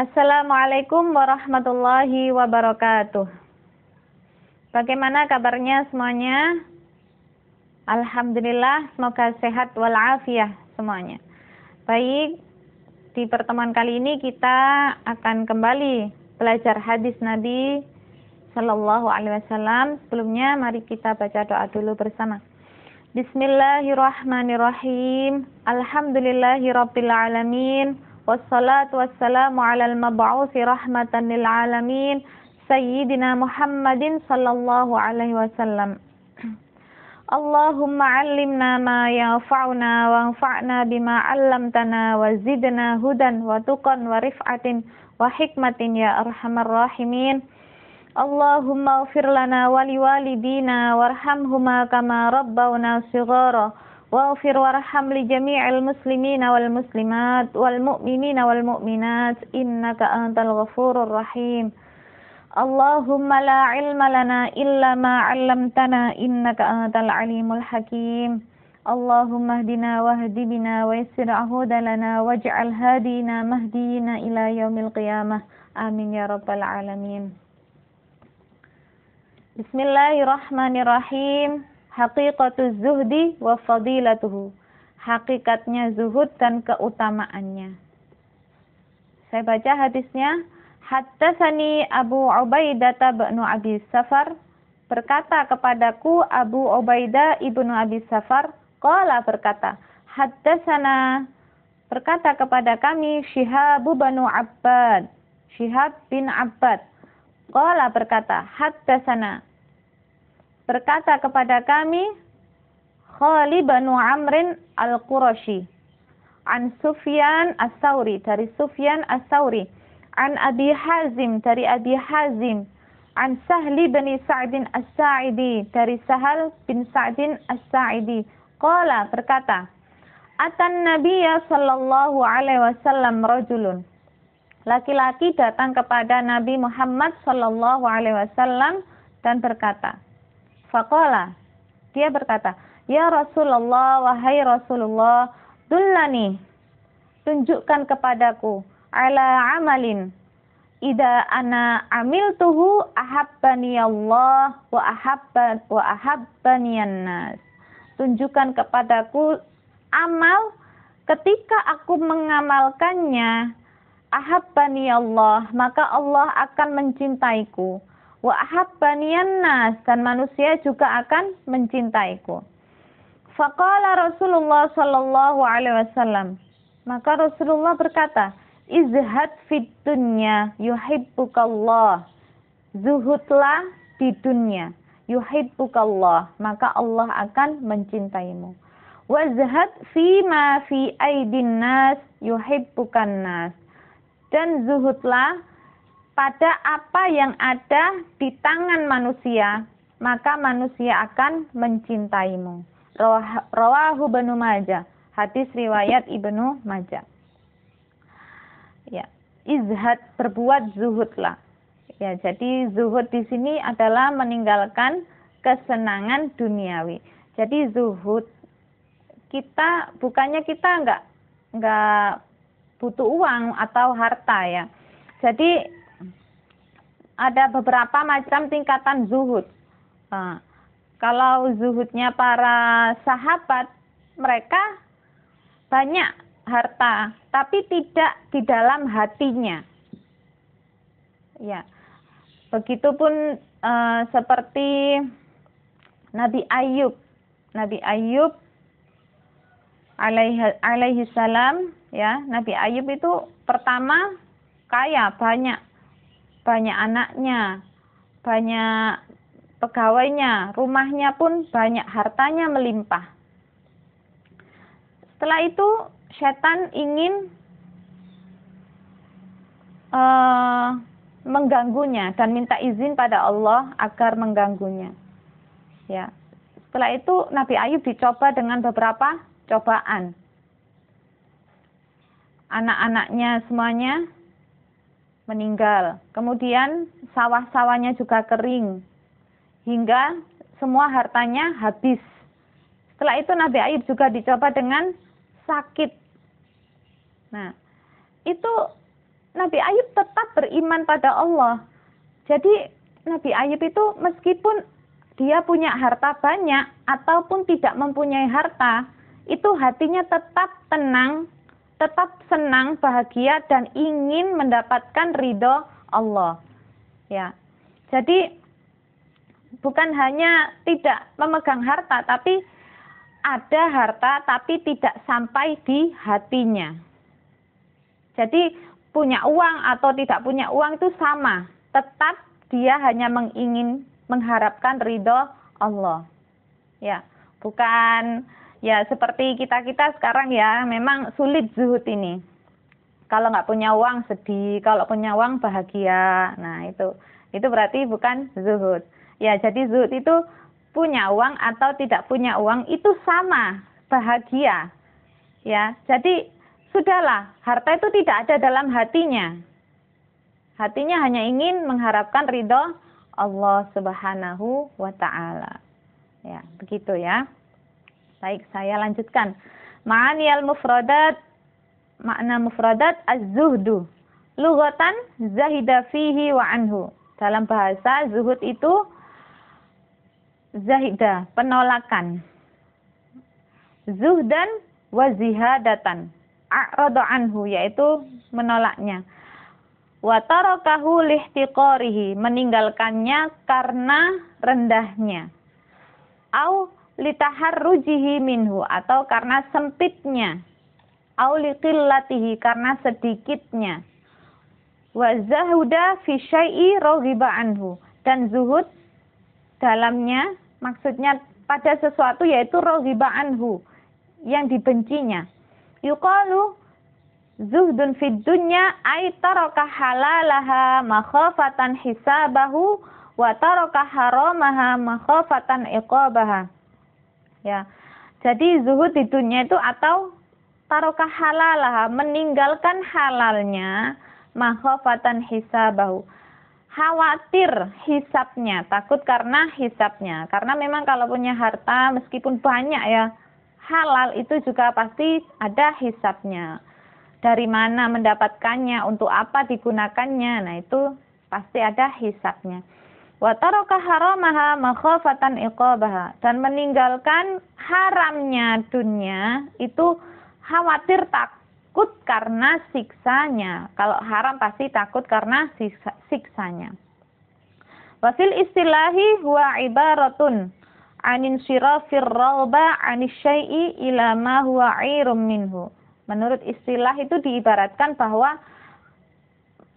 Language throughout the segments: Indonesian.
Assalamualaikum warahmatullahi wabarakatuh. Bagaimana kabarnya semuanya? Alhamdulillah, semoga sehat walafiat semuanya. Baik, di pertemuan kali ini kita akan kembali belajar hadis Nabi Sallallahu Alaihi Wasallam. Sebelumnya mari kita baca doa dulu bersama. Bismillahirrahmanirrahim. Alhamdulillahirabbil alamin. Wassalatu wassalamu alal mab'uusi rahmatan lil alamin Sayyidina Muhammadin sallallahu alaihi wasallam. Allahumma 'allimna ma yanfa'una wanfa'na bima 'allamtana wa zidna hudan wa tuqan wa rif'atin wa hikmatin ya arhamar rahimin. Allahumma ighfir lana wa liwalidina warhamhuma kama rabbawna shighara waghfir warham li jami'il muslimina wal muslimat wal mu'minina wal mu'minat innaka antal ghafurur rahim. Allahumma la ilma lana illa ma 'allamtana innaka antal alimul hakim. Allahumma hdina wahdi bina wa yassir hudana waj'al hadina mahdiyina ila yaumil qiyamah. Amin ya rabbal alamin. Bismillahirrahmanirrahim. Haqiqatuz zuhdi wa fadilatuhu. Hakikatnya zuhud dan keutamaannya. Saya baca hadisnya. Haddatsani Abu Ubaidah bin Abi Safar, berkata kepadaku Abu Ubaidah ibnu Abi Safar, qala berkata, haddatsana, berkata kepada kami Syihab bin Abbad, Syihab bin Abbad, qala berkata, haddatsana, berkata kepada kami Khalid bin Amrin al-Qurashi, an Sufyan as-Sauri, dari Sufyan as-Sauri, an Abi Hazim, dari Abi Hazim, an Sahli bin Sa'din as-Sa'idi, dari Sahal bin Sa'din as-Sa'idi, qala berkata, atan Nabiyya sallallahu alaihi wasallam rajulun, laki-laki datang kepada Nabi Muhammad sallallahu alaihi wasallam dan berkata, faqala, dia berkata, ya Rasulullah, wahai Rasulullah, dullani, tunjukkan kepadaku, ala amalin, ida ana amiltuhu ahabbani Allah wa ahabbani an-nas. Tunjukkan kepadaku amal ketika aku mengamalkannya, ahabbani Allah, maka Allah akan mencintaiku, wa ahabbani an-nas, dan manusia juga akan mencintaiku. Faqala Rasulullah sallallahu alaihi wasallam, maka Rasulullah berkata, izhad fid dunya yuhibbukallah, zuhudlah di dunia, yuhibbukallah, maka Allah akan mencintaimu. Wazhad fima fi aidin nas yuhibbukan nas, dan zuhudlah pada apa yang ada di tangan manusia, maka manusia akan mencintaimu. Rawahu Ibnu Majah, hadis riwayat Ibnu Majah. Ya, izhad, berbuat zuhudlah. Ya, jadi zuhud di sini adalah meninggalkan kesenangan duniawi. Jadi zuhud, kita bukannya kita enggak butuh uang atau harta ya. Jadi ada beberapa macam tingkatan zuhud. Nah, kalau zuhudnya para sahabat, mereka banyak harta, tapi tidak di dalam hatinya. Ya, begitupun seperti Nabi Ayub alaihi salam, ya, Nabi Ayub itu pertama kaya, banyak anaknya, banyak pegawainya, rumahnya pun banyak, hartanya melimpah. Setelah itu setan ingin mengganggunya dan minta izin pada Allah agar mengganggunya. Ya. Setelah itu Nabi Ayub dicoba dengan beberapa cobaan. Anak-anaknya semuanya meninggal. Kemudian sawah-sawahnya juga kering. Hingga semua hartanya habis. Setelah itu Nabi Ayub juga dicoba dengan sakit. Nah, itu Nabi Ayub tetap beriman pada Allah. Jadi Nabi Ayub itu meskipun dia punya harta banyak ataupun tidak mempunyai harta, itu hatinya tetap tenang, tetap senang, bahagia dan ingin mendapatkan ridho Allah. Ya. Jadi bukan hanya tidak memegang harta, tapi ada harta tapi tidak sampai di hatinya. Jadi punya uang atau tidak punya uang itu sama. Tetap dia hanya mengharapkan ridho Allah. Ya, bukan ya seperti kita sekarang ya, memang sulit zuhud ini. Kalau nggak punya uang sedih, kalau punya uang bahagia. Nah itu berarti bukan zuhud. Ya, jadi zuhud itu punya uang atau tidak punya uang itu sama, bahagia. Ya, jadi sudahlah, harta itu tidak ada dalam hatinya. Hatinya hanya ingin mengharapkan ridho Allah Subhanahu wa ta'ala. Ya, begitu ya. Baik, saya lanjutkan. Ma'aniyal mufradat, makna mufradat az-zuhdu. Lughatan zahida fihi wa anhu. Dalam bahasa zuhud itu zahida, penolakan. Zuhdan wa zihadatan. A'rada anhu, yaitu menolaknya. Wa tarakahu lihtiqarihi, meninggalkannya karena rendahnya. Au litaharrujihi minhu, atau karena sempitnya. Au liqillatihi, karena sedikitnya. Wa zahuda fi syai'i raghiba anhu, dan zuhud dalamnya maksudnya pada sesuatu yaitu raghiba anhu, yang dibencinya. Yuqalu zuhdun fid dunya ay taraka halalaha makhafatan hisabahu wa taraka haramaha makhafatan iqabaha. Ya. Jadi zuhud di dunia itu atau taraka halalaha, meninggalkan halalnya, makhafatan hisabahu, khawatir hisabnya, takut karena hisabnya. Karena memang kalau punya harta meskipun banyak ya, halal itu juga pasti ada hisabnya. Dari mana mendapatkannya, untuk apa digunakannya, nah itu pasti ada hisabnya. Wa taraka haramaha makhafatan iqabaha, dan meninggalkan haramnya dunia itu khawatir takut karena siksanya. Kalau haram pasti takut karena siksanya. Wa fil istilahi huwa ibaratun anin sirafir rawba anis syai'i ila ma huwa 'irum minhu. Menurut istilah itu diibaratkan bahwa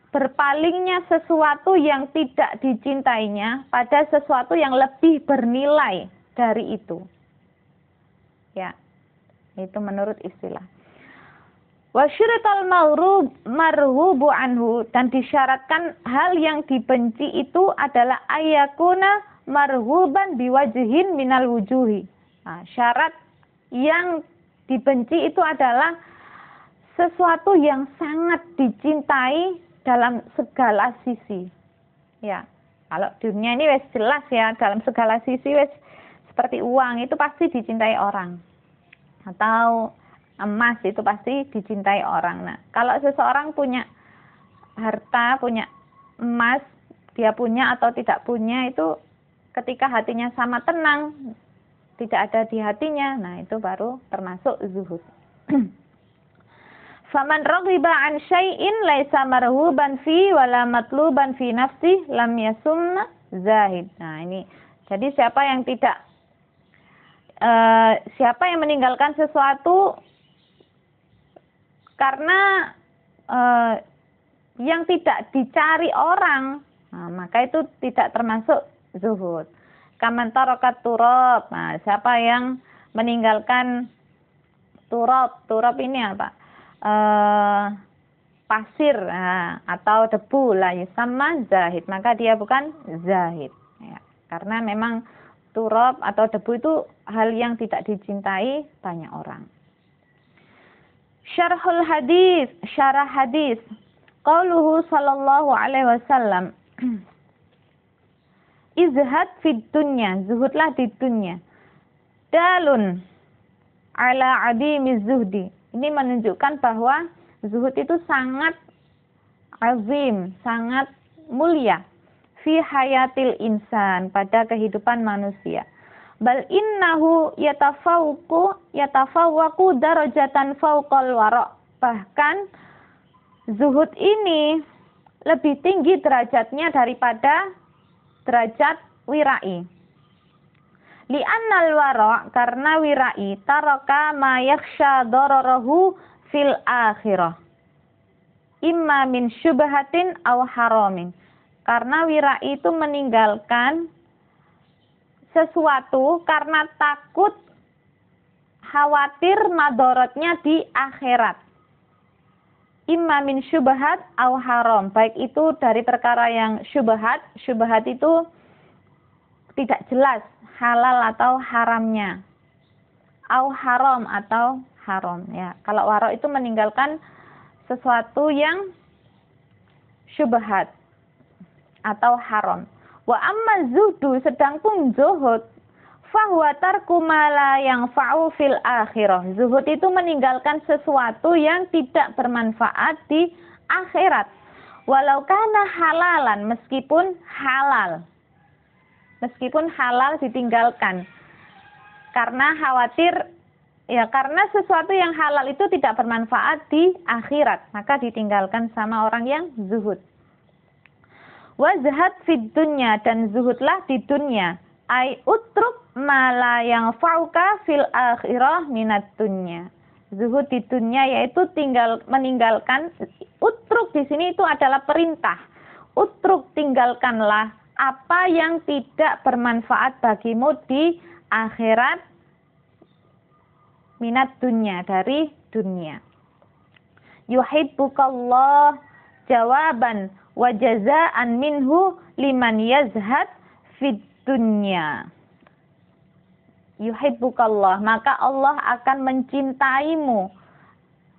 berpalingnya sesuatu yang tidak dicintainya pada sesuatu yang lebih bernilai dari itu. Ya, itu menurut istilah. Wa syirital marhubu anhu, dan disyaratkan hal yang dibenci itu adalah ayakuna marhuban biwajhin minal wujuhi. Nah, syarat yang dibenci itu adalah sesuatu yang sangat dicintai dalam segala sisi. Ya, kalau dunia ini wes jelas ya, dalam segala sisi wes seperti uang itu pasti dicintai orang. Atau emas itu pasti dicintai orang. Nah, kalau seseorang punya harta, punya emas, dia punya atau tidak punya, itu ketika hatinya sama tenang, tidak ada di hatinya, nah itu baru termasuk zuhud. Faman raghiba an syai'in laisa marhuban fi wala matluban fi nafsi lam yasum zahid. Nah, ini. Jadi siapa yang meninggalkan sesuatu karena yang tidak dicari orang, nah, maka itu tidak termasuk zuhud. Kaman tarakat turab. Nah, siapa yang meninggalkan turab ini apa? Pasir atau debu lah sama zahid, maka dia bukan zahid ya. Karena memang turab atau debu itu hal yang tidak dicintai banyak orang. Syarhul hadis, syarah hadis. Qauluhu sallallahu alaihi wasallam, izhad fid dunya, zuhudlah di dunya. Dalun ala adimiz zuhdi. Ini menunjukkan bahwa zuhud itu sangat azim, sangat mulia, fi hayatil insan, pada kehidupan manusia. Bal innahu yatafawwaqu darajatan fawqal wara'. Bahkan zuhud ini lebih tinggi derajatnya daripada derajat wirai. Li'annal wara', karena wirai taraka ma yakhsha dararahu fil akhirah, imma min syubhatin aw haramin. Karena wirai itu meninggalkan sesuatu karena takut khawatir madorotnya di akhirat. Imma min syubhat aw haram, baik itu dari perkara yang syubhat. Syubhat itu tidak jelas halal atau haramnya, aw haram atau haram, ya. Kalau wara' itu meninggalkan sesuatu yang syubhat atau haram. Wa amma zuhdu, sedang pun zuhud, fahuwa tarku ma la yanfa'u fil akhirah. Zuhud itu meninggalkan sesuatu yang tidak bermanfaat di akhirat. Walau kana halalan, meskipun halal. Meskipun halal ditinggalkan. Karena khawatir, ya, karena sesuatu yang halal itu tidak bermanfaat di akhirat, maka ditinggalkan sama orang yang zuhud. Wazhad fid dunya, dan zuhudlah di dunia. Ai utruk ma la yanfa'uka fil akhirah minat dunya. Zuhud di dunia yaitu meninggalkan. Utruk di sini itu adalah perintah. Utruk, tinggalkanlah apa yang tidak bermanfaat bagimu di akhirat, minat dunya, dari dunia. Yuhibbukallah jawaban wa jazaan minhu liman yazhad fid dunya. Yuhibbukallah, maka Allah akan mencintaimu,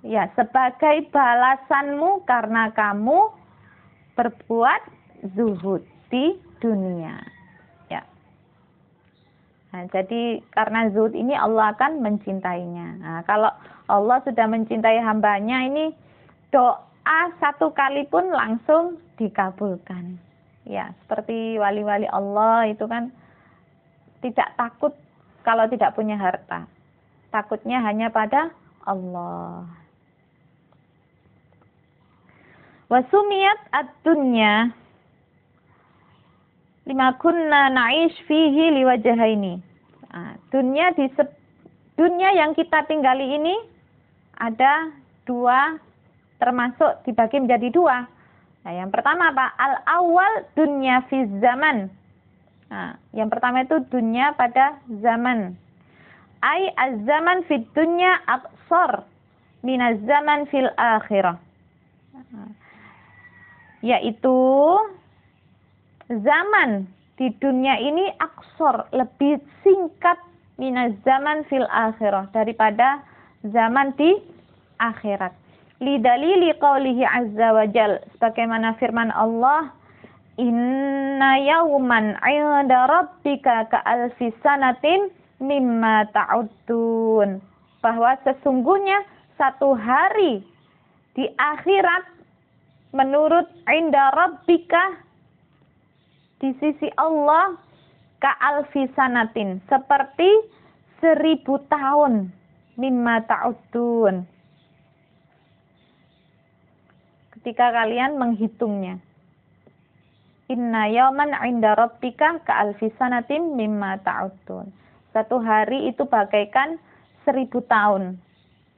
ya, sebagai balasanmu karena kamu berbuat zuhud di dunia, ya. Nah, jadi karena zuhud ini Allah akan mencintainya. Nah, kalau Allah sudah mencintai hambanya, ini doa satu kali pun langsung dikabulkan. Ya, seperti wali-wali Allah itu kan tidak takut kalau tidak punya harta. Takutnya hanya pada Allah. Wasumiyat ad-dunya lima kunna na'ish fihi liwajahaini. Nah, dunia yang kita tinggali ini ada dua, termasuk dibagi menjadi dua. Nah, yang pertama apa? Al-awwal dunya fi zaman. Nah, yang pertama itu dunia pada zaman. Ai az-zaman fid dunya aqsar min az-zaman fil akhirah. Yaitu zaman di dunia ini aksor, lebih singkat minaz zaman fil akhirah, daripada zaman di akhirat. Lidalili qaulihi azza wa jal, sebagaimana firman Allah, inna yawman 'inda rabbika ka'alfi sanatin mimma ta'uddun, bahwa sesungguhnya satu hari di akhirat menurut 'inda rabbika, di sisi Allah, ka'alfi sanatin, seperti 1000 tahun, mimma ta'uddun, ketika kalian menghitungnya. Inna yawman 'inda rabbika ka'alfi sanatin mimma ta'uddun. Satu hari itu bagaikan 1000 tahun.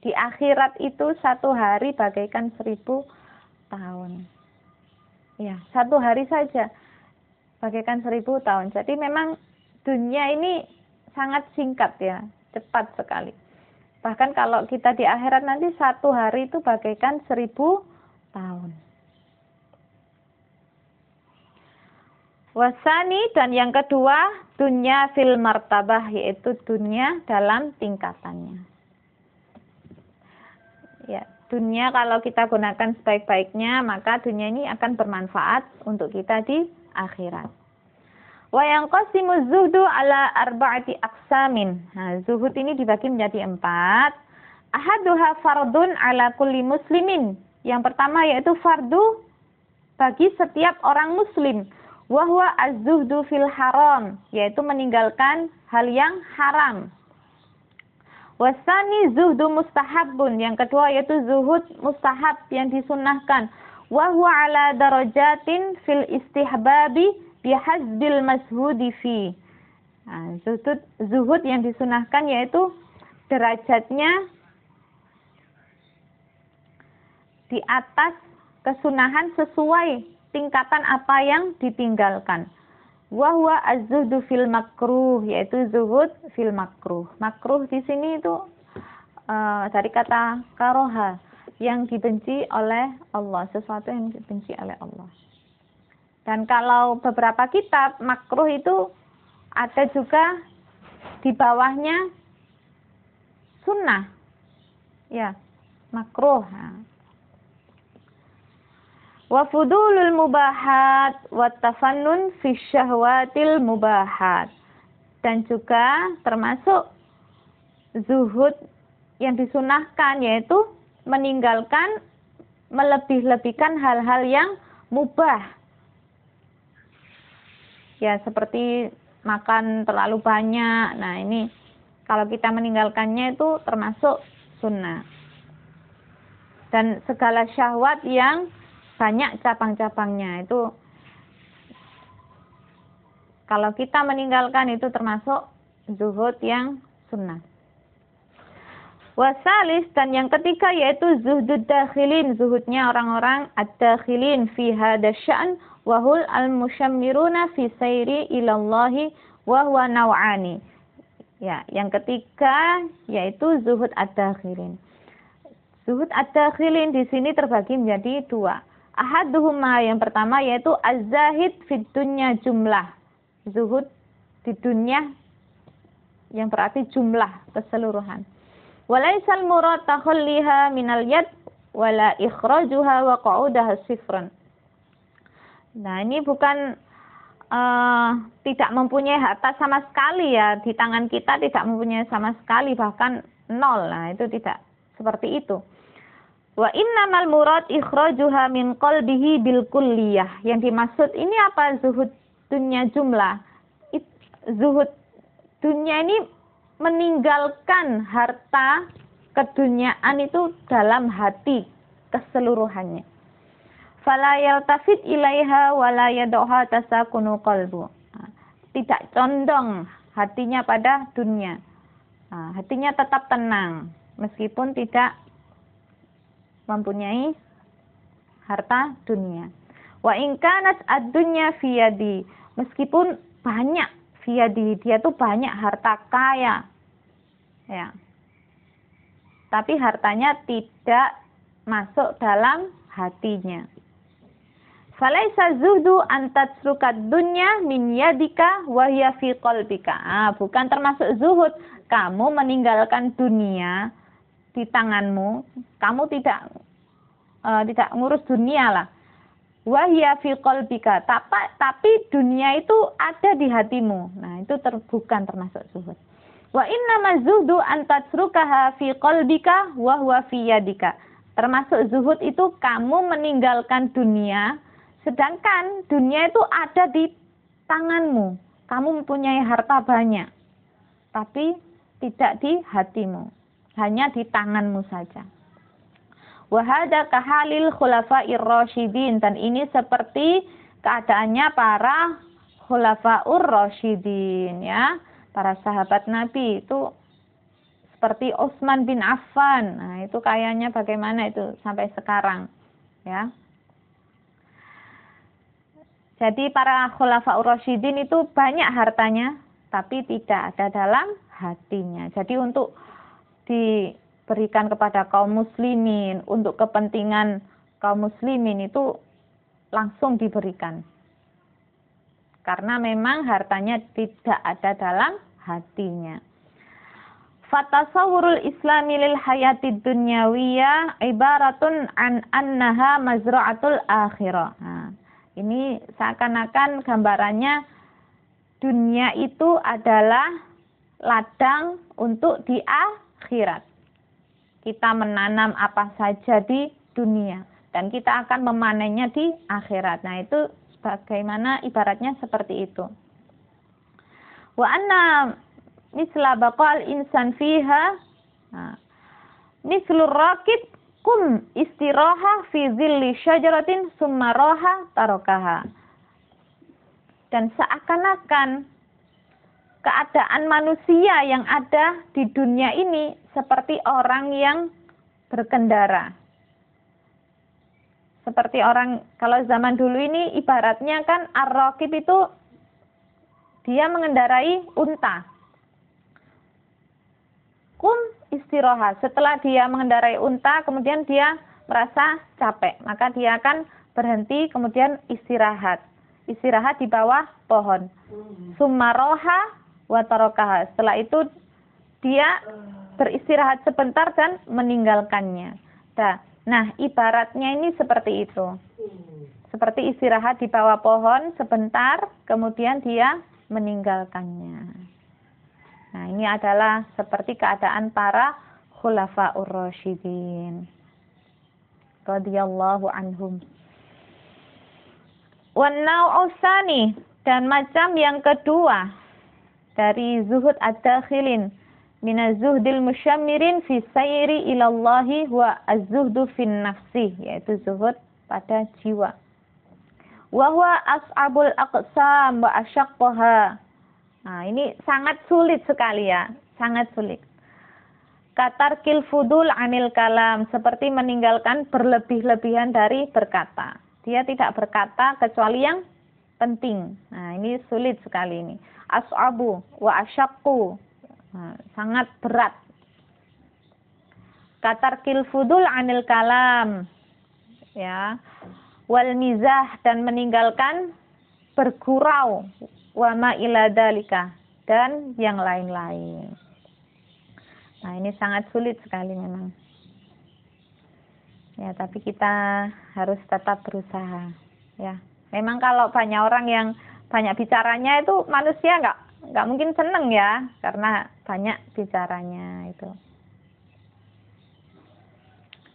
Di akhirat itu satu hari bagaikan 1000 tahun. Ya, satu hari saja bagaikan 1000 tahun. Jadi memang dunia ini sangat singkat, ya, cepat sekali. Bahkan kalau kita di akhirat nanti satu hari itu bagaikan 1000 tahun. Wasani, dan yang kedua, dunia fil martabah, yaitu dunia dalam tingkatannya. Ya, dunia kalau kita gunakan sebaik-baiknya, maka dunia ini akan bermanfaat untuk kita di akhirat. Wa yanqasimu zuhdu ala arba'ati aqsamin. Nah, zuhud ini dibagi menjadi 4. Ahaduha fardun ala kulli muslimin. Yang pertama yaitu fardu bagi setiap orang muslim. Wa huwa az-zuhdu fil haram, yaitu meninggalkan hal yang haram. Wasani zuhdu mustahabun, yang kedua yaitu zuhud mustahab yang disunnahkan. Wa huwa ala darajatin fil istihbabi bihazbil mashhudi fi. Nah, zuhud yang disunahkan yaitu derajatnya di atas kesunahan sesuai tingkatan apa yang ditinggalkan. Wa huwa az-zuhdu fil makruh, yaitu zuhud fil makruh. Makruh di sini itu dari kata karoha, yang dibenci oleh Allah, sesuatu yang dibenci oleh Allah. Dan kalau beberapa kitab makruh itu ada juga di bawahnya sunnah, ya, makruh. Wa fudulul mubahat wa tafannun fi syahwatil mubahat, dan juga termasuk zuhud yang disunahkan yaitu meninggalkan melebih-lebihkan hal-hal yang mubah, ya, seperti makan terlalu banyak. Nah, ini kalau kita meninggalkannya itu termasuk sunnah. Dan segala syahwat yang banyak cabang-cabangnya itu kalau kita meninggalkan itu termasuk zuhud yang sunnah. Wasalis, dan yang ketiga yaitu zuhdud dakhilin, zuhudnya orang-orang ad-dakhilin fi hadha sya'n wa hul al-mushammiruna fi sayri ilallahi wa huwa naw'ani. Ya, yang ketiga yaitu zuhud ad-dakhilin. Zuhud ad-dakhilin di sini terbagi menjadi dua. Ahaduhuma, yang pertama yaitu az-zahid fid dunya jumlah. Zuhud di dunia yang berarti jumlah, keseluruhan. Walaisal murad takhalliha minal yad wala ikhrajuha wa qu'udaha sifran. Nah, ini bukan tidak mempunyai harta sama sekali, ya, di tangan kita tidak mempunyai sama sekali, bahkan nol. Nah, itu tidak seperti itu. Wa innamal murad ikhrajuha min qalbihi bil kulliyah. Yang dimaksud ini apa? Zuhud dunia jumlah. Zuhud dunia ini meninggalkan harta keduniaan itu dalam hati keseluruhannya. Fala yaltafit ilaiha wala yad'uha tasakunu qalbu. Tidak condong hatinya pada dunia. Hatinya tetap tenang meskipun tidak mempunyai harta dunia. Wa in kanat ad-dunya fi yadi, meskipun banyak fi yadi, dia tuh banyak harta kaya, ya, tapi hartanya tidak masuk dalam hatinya. Falaisa zuhdu an tatsruka dunya min yadika wa hiya fi qalbika. Bukan termasuk zuhud kamu meninggalkan dunia di tanganmu, kamu tidak ngurus dunia lah. Wahya fi qalbika, tapi dunia itu ada di hatimu. Nah, itu bukan termasuk zuhud. Wa innama zuhdu an tatsrukaha fi qalbika wa huwa fi yadika. Termasuk zuhud itu kamu meninggalkan dunia, sedangkan dunia itu ada di tanganmu. Kamu mempunyai harta banyak, tapi tidak di hatimu. Hanya di tanganmu saja. Wa hadza kahalil khulafa'ir rasyidin, dan ini seperti keadaannya para khulafa'ur rasyidin, ya, para sahabat Nabi itu seperti Utsman bin Affan. Nah, itu kayaknya bagaimana itu sampai sekarang, ya. Jadi para khulafa'ur rasyidin itu banyak hartanya tapi tidak ada dalam hatinya. Jadi untuk diberikan kepada kaum muslimin, untuk kepentingan kaum muslimin itu langsung diberikan. Karena memang hartanya tidak ada dalam hatinya. Fatasawurul islami lil hayatid dunyawiyah ibaratun an annaha mazra'atul akhirah. Nah, ini seakan-akan gambarannya dunia itu adalah ladang untuk di akhirat. Kita menanam apa saja di dunia dan kita akan memanennya di akhirat. Nah, itu bagaimana ibaratnya seperti itu. Wa anna misla baqal insan fiha mislur rakib kum istiraha fi zilli syajaratin summa roha tarokaha. Dan seakan-akan keadaan manusia yang ada di dunia ini seperti orang yang berkendara. Seperti orang, kalau zaman dulu ini ibaratnya kan ar-rakib itu dia mengendarai unta. Kum istirahat. Setelah dia mengendarai unta, kemudian dia merasa capek. Maka dia akan berhenti, kemudian istirahat. Istirahat di bawah pohon. Summaroha wa tarokaha. Setelah itu dia beristirahat sebentar dan meninggalkannya. Nah, ibaratnya ini seperti itu. Seperti istirahat di bawah pohon sebentar, kemudian dia meninggalkannya. Nah, ini adalah seperti keadaan para khulafa'ur rasyidin radhiyallahu anhum. Wan nau'u tsani, dan macam yang kedua dari zuhud ad-dakhilin minaz zuhdil musyammirin fi sayri ilallahi wa az-zuhdu fin nafsi, yaitu zuhud pada jiwa. Wa huwa as'abul aqsam wa asyaqqaha. Nah, ini sangat sulit sekali ya, sangat sulit. Katarkil fudul anil kalam, seperti meninggalkan berlebih-lebihan dari berkata. Dia tidak berkata kecuali yang penting. Nah, ini sulit sekali ini. As'abu wa asyaqqu. Nah, sangat berat. Katarkil fudul anil kalam. Ya. Wal mizah, dan meninggalkan bergurau, wa ma ila dalika, dan yang lain-lain. Nah, ini sangat sulit sekali memang. Ya, tapi kita harus tetap berusaha. Ya, memang kalau banyak orang yang banyak bicaranya itu manusia nggak mungkin seneng ya, karena banyak bicaranya itu.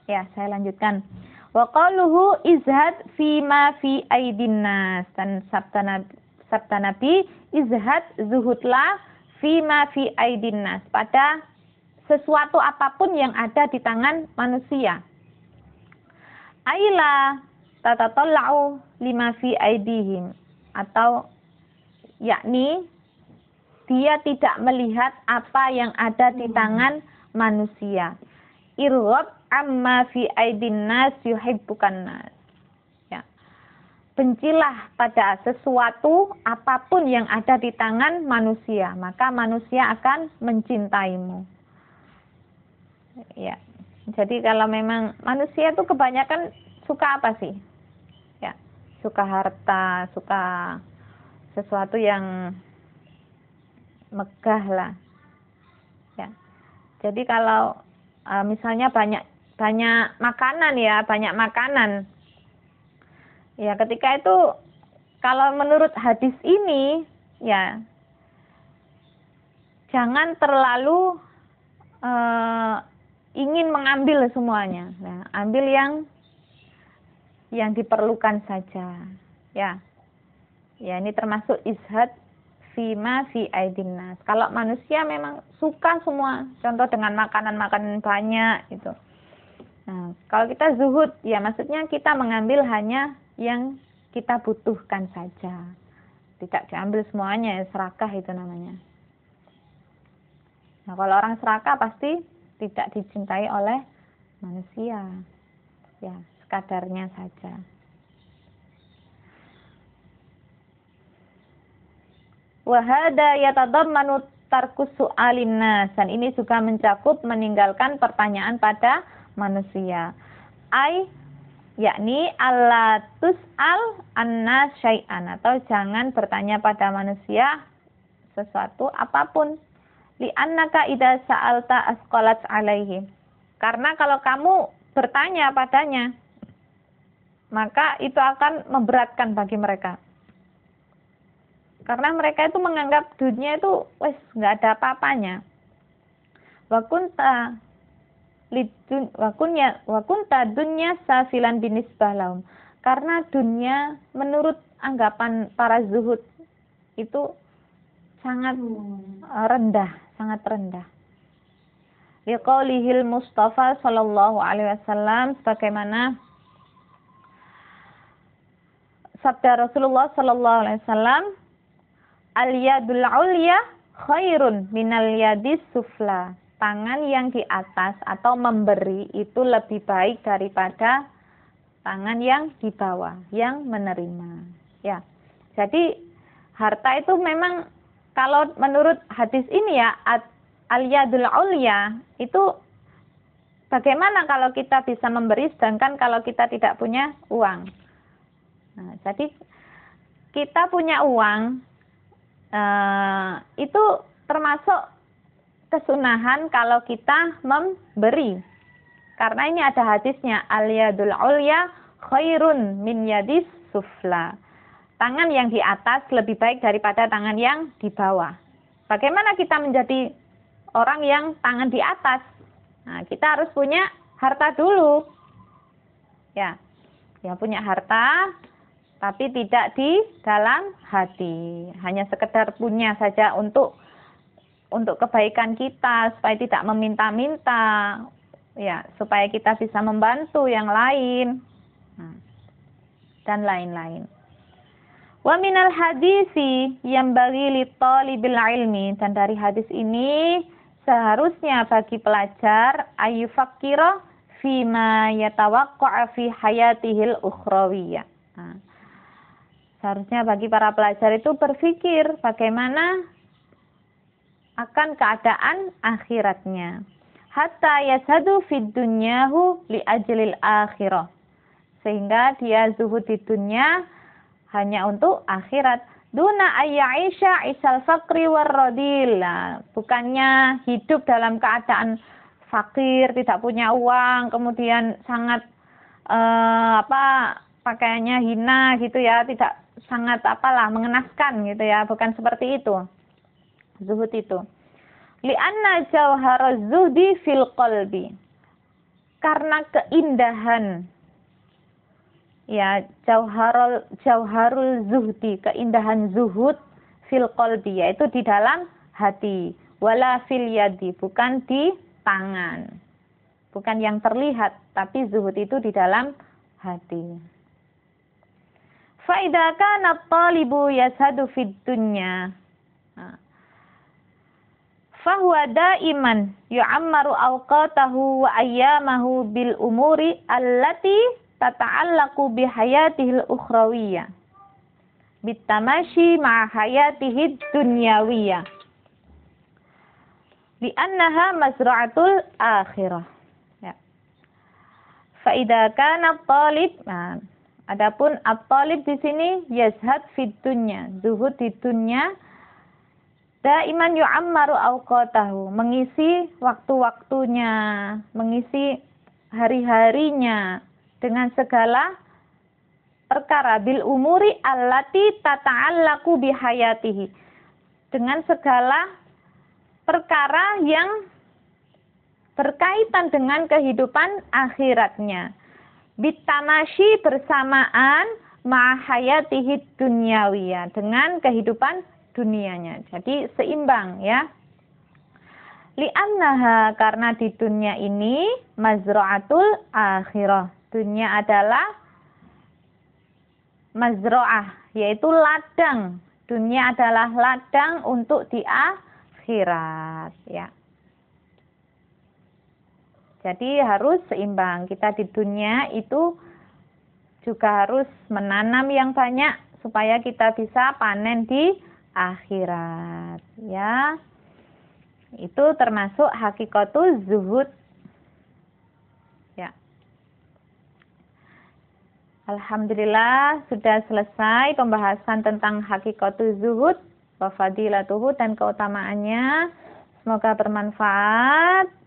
Ya, saya lanjutkan. Wa qaluhu izhad fi ma fi aidin nas, dan sabda Nabi izhad, zuhudlah fi ma fi aidin nas, pada sesuatu apapun yang ada di tangan manusia. Aila tatatalla'u lima fi aidihim, atau yakni dia tidak melihat apa yang ada di tangan manusia. Irghab amma fi aidin nas yuhibbukan nas. Ya. Bencilah pada sesuatu apapun yang ada di tangan manusia, maka manusia akan mencintaimu. Ya. Jadi kalau memang manusia itu kebanyakan suka apa sih? Ya, suka harta, suka sesuatu yang megah lah. Ya. Jadi kalau misalnya banyak makanan ya, banyak makanan. Ya, ketika itu kalau menurut hadis ini ya jangan terlalu ingin mengambil semuanya. Nah, ambil yang diperlukan saja. Ya. Ya, ini termasuk izhad fima fi aidin nas. Kalau manusia memang suka semua, contoh dengan makanan-makanan banyak itu. Nah, kalau kita zuhud, ya maksudnya kita mengambil hanya yang kita butuhkan saja. Tidak diambil semuanya, serakah itu namanya. Nah, kalau orang serakah pasti tidak dicintai oleh manusia. Ya, sekadarnya saja. Wa hada yatadammanu tarkus su'alin nas, dan ini juga mencakup meninggalkan pertanyaan pada manusia. Yakni alla tus'al anna syai'an, atau jangan bertanya pada manusia sesuatu apapun. Li'annaka idza sa'alta asqalat alaihi. Karena kalau kamu bertanya padanya, maka itu akan memberatkan bagi mereka. Karena mereka itu menganggap dunia itu wes nggak ada apa-apanya. Wa kunta wa kunta dunya safilan binisbah lahum. Karena dunia menurut anggapan para zuhud itu sangat rendah, sangat rendah. Liqaulihil Mustafa sallallahu alaihi wasallam, sebagaimana sabda Rasulullah sallallahu alaihi wasallam, al-yadul ulya khairun minal yadis sufla. Tangan yang di atas atau memberi itu lebih baik daripada tangan yang di bawah, yang menerima. Ya. Jadi harta itu memang kalau menurut hadis ini ya, al-yadul ulya itu bagaimana kalau kita bisa memberi sedangkan kalau kita tidak punya uang. Nah, jadi kita punya uang itu termasuk kesunahan kalau kita memberi. Karena ini ada hadisnya, al-yadul ulya khairun min yadis sufla. Tangan yang di atas lebih baik daripada tangan yang di bawah. Bagaimana kita menjadi orang yang tangan di atas? Nah, kita harus punya harta dulu. Ya, yang punya harta tapi tidak di dalam hati. Hanya sekedar punya saja untuk kebaikan kita, supaya tidak meminta-minta, ya, supaya kita bisa membantu yang lain, dan lain-lain. Wa minal hadisi yambaghi li talibil ilmi, dan dari hadis ini seharusnya bagi pelajar ayyufakkira fima yatawaqqa'u fi hayatihil ukhrawiyah. Seharusnya bagi para pelajar itu berpikir bagaimana akan keadaan akhiratnya. Hatta yashadu fid dunyahu li ajlil akhirah. Sehingga dia zuhud di dunia hanya untuk akhirat. Duna ayya'isha isal faqri warradil. Bukannya hidup dalam keadaan fakir, tidak punya uang, kemudian sangat pakaiannya hina gitu ya, tidak sangat mengenaskan gitu ya, bukan seperti itu. Zuhud itu. Li'anna jauharuz zuhdi fil qalbi. Karena keindahan, ya, jauharul zuhdi, keindahan zuhud fil qalbi, yaitu di dalam hati. Wala fil yadi, bukan di tangan. Bukan yang terlihat, tapi zuhud itu di dalam hati. Fa idza kana at-talibu yashadu fid dunya, fahuwa daiman yu'ammaru awqatahu wa ayyamahu bil umuri allati tata'allaqu bi hayatihil ukhrawiyah bitamashi ma'a hayatihid dunyawiyah li'annaha mazra'atul akhirah. Ya. Fa idza kana at-talib, adapun at-talib di sini yazhad fid dunya, zuhud di dunya, daiman yu'ammaru awqatahu, mengisi waktu-waktunya, mengisi hari-harinya dengan segala perkara, bil umuri allati tata'allaqu bihayatihi, dengan segala perkara yang berkaitan dengan kehidupan akhiratnya. Bitamashi, bersamaan, ma'hayatihid dunyawiyah, dengan kehidupan dunianya. Jadi seimbang ya. Li'annaha, karena di dunia ini mazra'atul akhirah. Dunia adalah mazra'ah, yaitu ladang. Dunia adalah ladang untuk di akhirat ya. Jadi harus seimbang. Kita di dunia itu juga harus menanam yang banyak supaya kita bisa panen di akhirat ya. Itu termasuk hakikatul zuhud ya. Alhamdulillah sudah selesai pembahasan tentang hakikatul zuhud wa fadilatuhu dan keutamaannya. Semoga bermanfaat.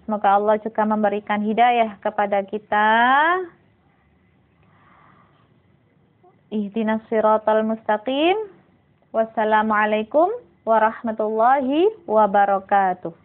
Semoga Allah juga memberikan hidayah kepada kita. Ihdinas siratal mustaqim. Wassalamualaikum warahmatullahi wabarakatuh.